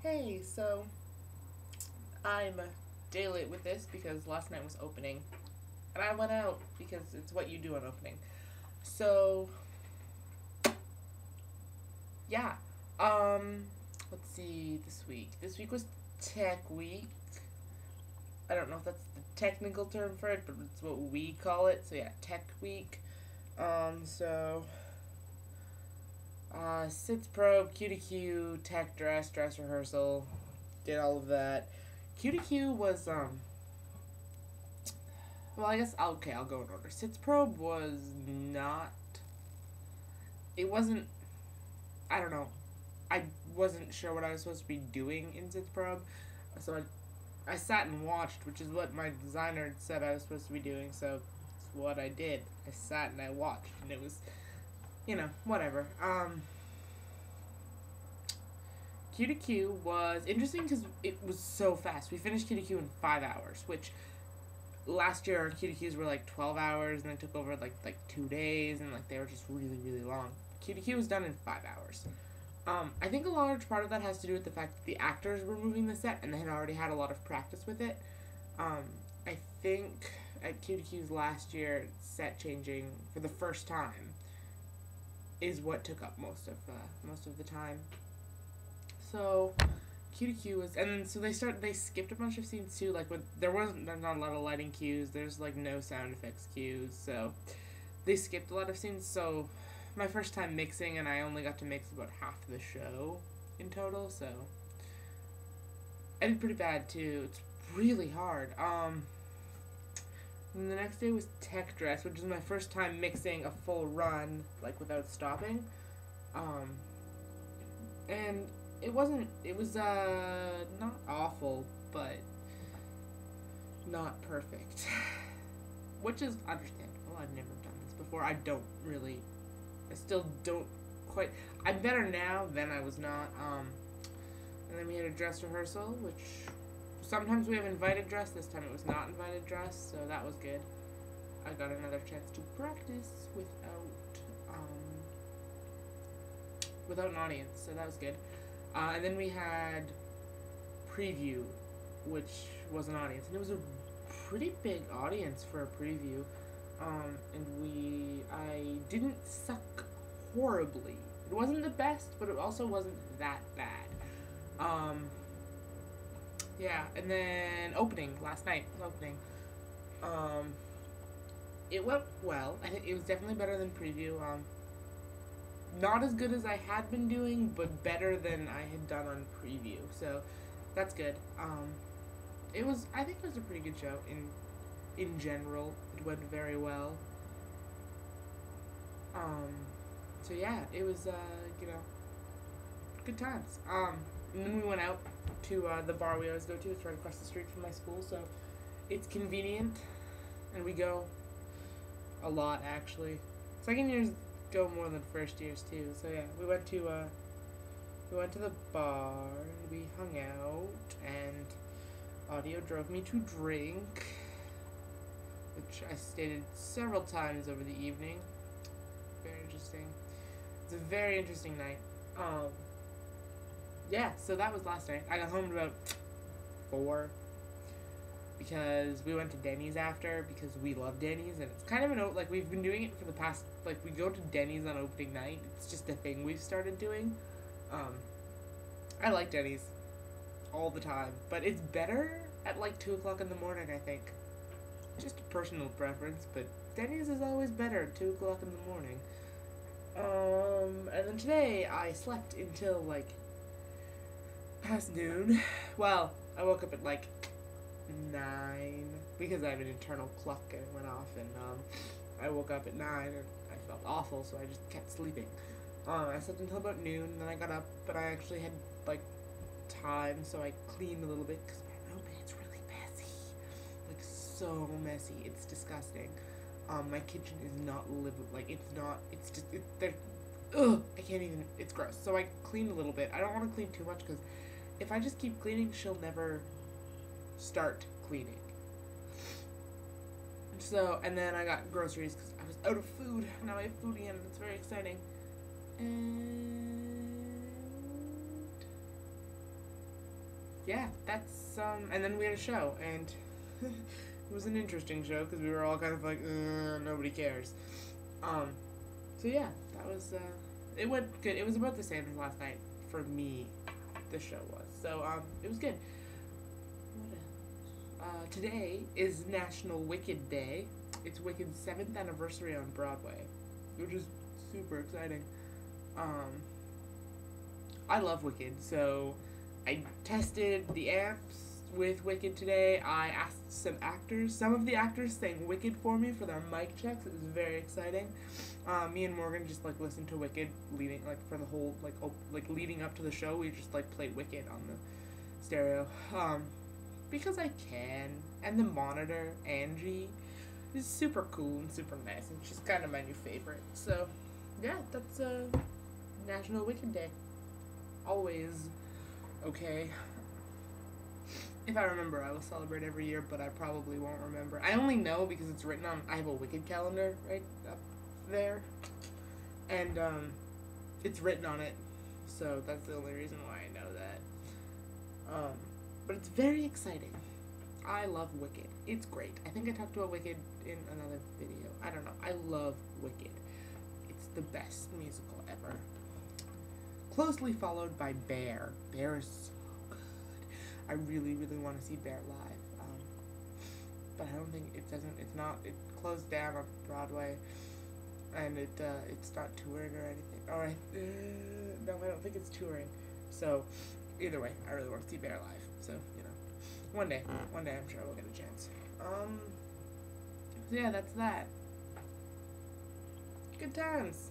Hey, so I'm a day late with this because last night was opening, and I went out because it's what you do on opening. So yeah, um, let's see. This week, was Tech Week. I don't know if that's the technical term for it, but it's what we call it. So yeah, Tech Week. So Sits Probe, QTQ, Tech Dress, Dress Rehearsal, did all of that. QTQ was well, I guess okay. I'll go in order. Sits probe was not. It wasn't. I don't know. I wasn't sure what I was supposed to be doing in sits probe, so I sat and watched, which is what my designer said I was supposed to be doing. So it's what I did. I sat and I watched, and it was, whatever. Q to Q was interesting because it was so fast. We finished Q to Q in 5 hours, which last year our QTQs were like 12 hours and then took over like 2 days and like they were just really long. QTQ was done in 5 hours. I think a large part of that has to do with the fact that the actors were moving the set and they had already had a lot of practice with it. I think at QTQ's last year, set changing for the first time is what took up most of the time. So QTQ was, and so they skipped a bunch of scenes too. Like there's not a lot of lighting cues. There's like no sound effects cues, so they skipped a lot of scenes. So my first time mixing, and I only got to mix about half the show in total. So I did pretty bad too. It's really hard. And the next day was Tech Dress, which is my first time mixing a full run like without stopping. Um, and it wasn't. It was not awful, but not perfect, which is understandable. I've never done this before. I don't really. I still don't quite. I'm better now than I was not. And then we had a dress rehearsal, which sometimes we have invited dress. This time it was not invited dress, so that was good. I got another chance to practice without an audience, so that was good. And then we had preview, which was an audience, and it was a pretty big audience for a preview. And I didn't suck horribly. It wasn't the best, but it also wasn't that bad. Yeah, and then last night, it went well. I think it was definitely better than preview. Not as good as I had been doing, but better than I had done on preview. So that's good. I think it was a pretty good show in general. It went very well. So yeah, it was good times. And then we went out to the bar we always go to. It's right across the street from my school, so it's convenient, and we go a lot actually. Second years go more than first years too. So yeah, we went to the bar and we hung out, and Audio drove me to drink, which I stated several times over the evening. Very interesting. It's a very interesting night. Yeah, so that was last night. I got home about 4 because we went to Denny's after because we love Denny's, and it's kind of like we've been doing it for the past, like we go to Denny's on opening night. It's just a thing we've started doing. I like Denny's all the time, but it's better at like 2 o'clock in the morning, I think. Just a personal preference, but Denny's is always better at 2 o'clock in the morning. And then today I slept until like past noon. Well, I woke up at like 9 because I have an internal clock and it went off, and I woke up at 9 and I felt awful, so I just kept sleeping. I slept until about noon, and then I got up, but I actually had like time, so I cleaned a little bit because my room, it's really messy, like so messy. It's disgusting. My kitchen is not livable. Like it's not. It's just there. Ugh, I can't even. It's gross. So I cleaned a little bit. I don't want to clean too much because if I just keep cleaning, she'll never start cleaning. So, and then I got groceries because I was out of food. Now I have food again. It's very exciting. And yeah, that's and then we had a show, and it was an interesting show because we were all kind of like, nobody cares. Um, so yeah, that was it went good. It was about the same as last night for me. The show was so it was good. What else? Today is National Wicked Day. It's Wicked's 7th anniversary on Broadway, which is super exciting. Um, I love Wicked, so I tested the amps with Wicked today. I asked some actors. Some of the actors sang Wicked for me for their mic checks. It was very exciting. Me and Morgan just like listened to Wicked leading like for the whole like leading up to the show. We just like played Wicked on the stereo because I can. And the monitor Angie is super cool and super nice, and she's kind of my new favorite. So yeah, that's National Wicked Day. Always okay. If I remember, I will celebrate every year, but I probably won't remember. I only know because it's written on. I have a Wicked calendar right up there, and it's written on it, so that's the only reason why I know that. But it's very exciting. I love Wicked. It's great. I think I talked about Wicked in another video. I don't know. I love Wicked. It's the best musical ever. Closely followed by Bear. Bear is so good. I really, really want to see Bear live. But I don't think it doesn't. It's not. It closed down on Broadway, and it's not touring or anything. All right. No, I don't think it's touring. So, either way, I really want to see Bear live. So one day I'm sure we'll get a chance. So yeah, that's that. Good times.